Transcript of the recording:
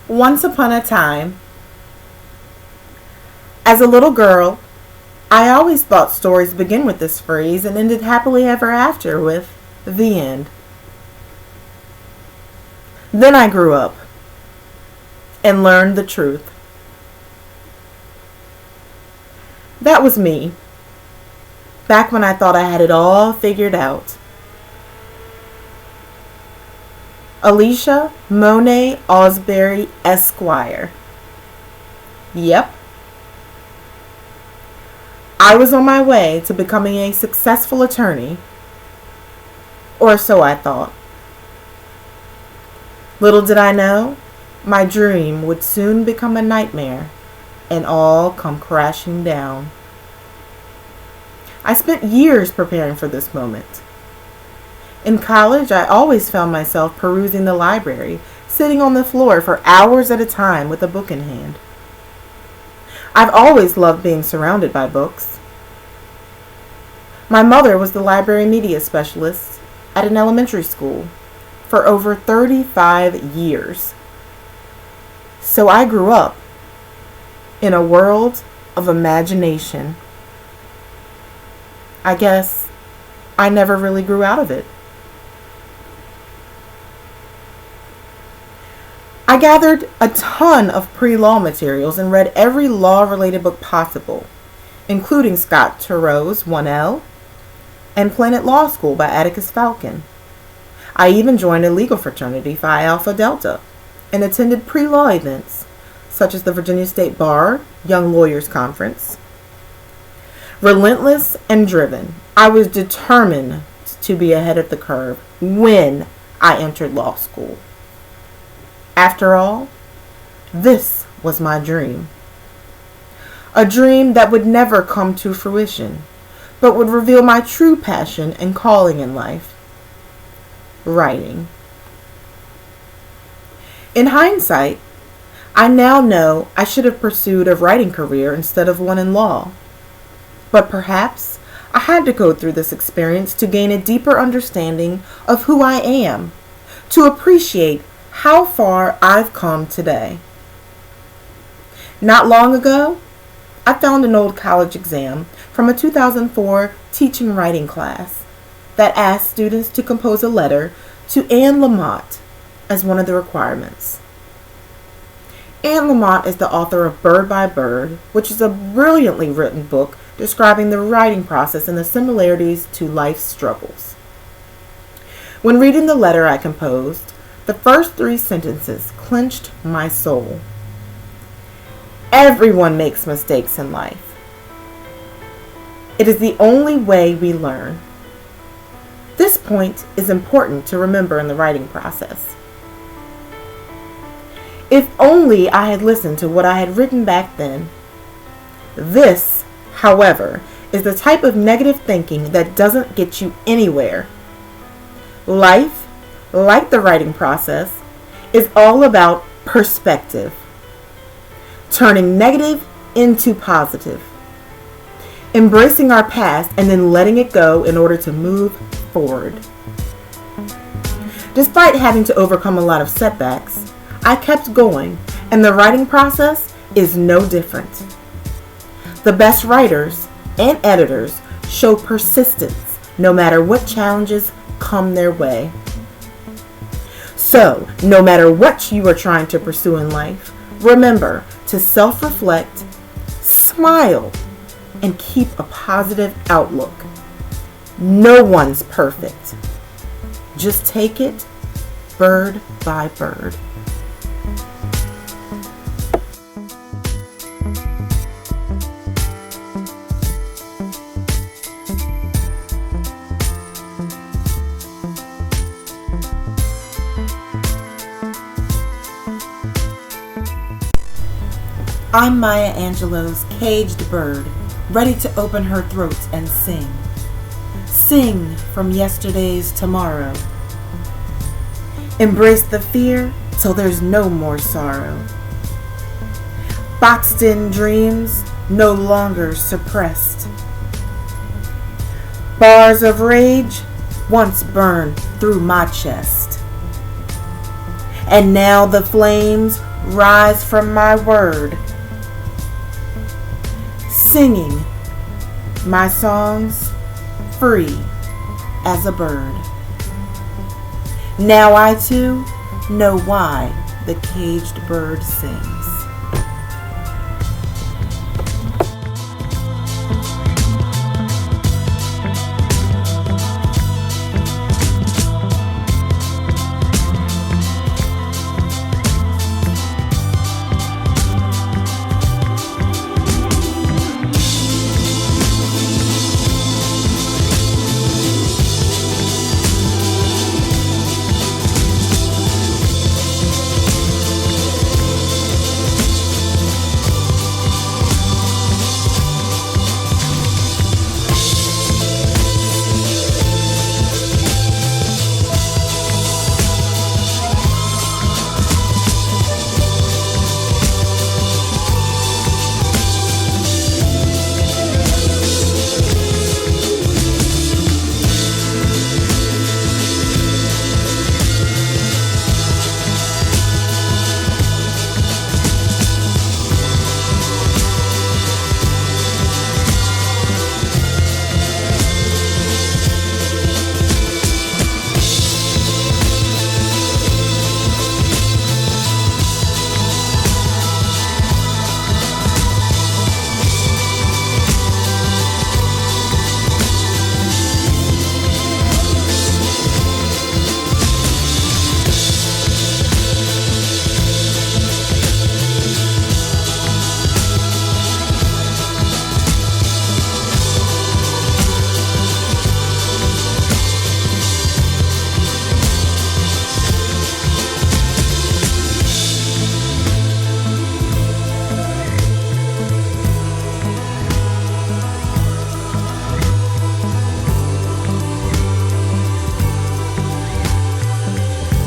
Once upon a time, as a little girl, I always thought stories begin with this phrase and ended happily ever after with the end. Then I grew up and learned the truth. That was me, back when I thought I had it all figured out. Alicia Monet Osbury Esquire. Yep. I was on my way to becoming a successful attorney, or so I thought. Little did I know, my dream would soon become a nightmare and all come crashing down. I spent years preparing for this moment. In college, I always found myself perusing the library, sitting on the floor for hours at a time with a book in hand. I've always loved being surrounded by books. My mother was the library media specialist at an elementary school for over 35 years. So I grew up in a world of imagination. I guess I never really grew out of it. I gathered a ton of pre-law materials and read every law-related book possible, including Scott Turow's 1L and Planet Law School by Atticus Falcon. I even joined a legal fraternity, Phi Alpha Delta, and attended pre-law events, such as the Virginia State Bar Young Lawyers Conference. Relentless and driven, I was determined to be ahead of the curve when I entered law school. After all, this was my dream. A dream that would never come to fruition, but would reveal my true passion and calling in life: writing. In hindsight, I now know I should have pursued a writing career instead of one in law. But perhaps I had to go through this experience to gain a deeper understanding of who I am, to appreciate how far I've come today. Not long ago, I found an old college exam from a 2004 teaching writing class that asked students to compose a letter to Anne Lamott as one of the requirements. Anne Lamott is the author of Bird by Bird, which is a brilliantly written book describing the writing process and the similarities to life's struggles. When reading the letter I composed, the first 3 sentences clenched my soul. Everyone makes mistakes in life. It is the only way we learn. This point is important to remember in the writing process. If only I had listened to what I had written back then. This, however, is the type of negative thinking that doesn't get you anywhere. Life, like the writing process, is all about perspective. Turning negative into positive. Embracing our past and then letting it go in order to move forward. Despite having to overcome a lot of setbacks, I kept going, and the writing process is no different. The best writers and editors show persistence no matter what challenges come their way. So, no matter what you are trying to pursue in life, remember to self-reflect, smile, and keep a positive outlook. No one's perfect. Just take it bird by bird. I'm Maya Angelou's caged bird, ready to open her throat and sing. Sing from yesterday's tomorrow. Embrace the fear till there's no more sorrow. Boxed in dreams, no longer suppressed. Bars of rage once burned through my chest. And now the flames rise from my word, singing my songs free as a bird. Now I too know why the caged bird sings.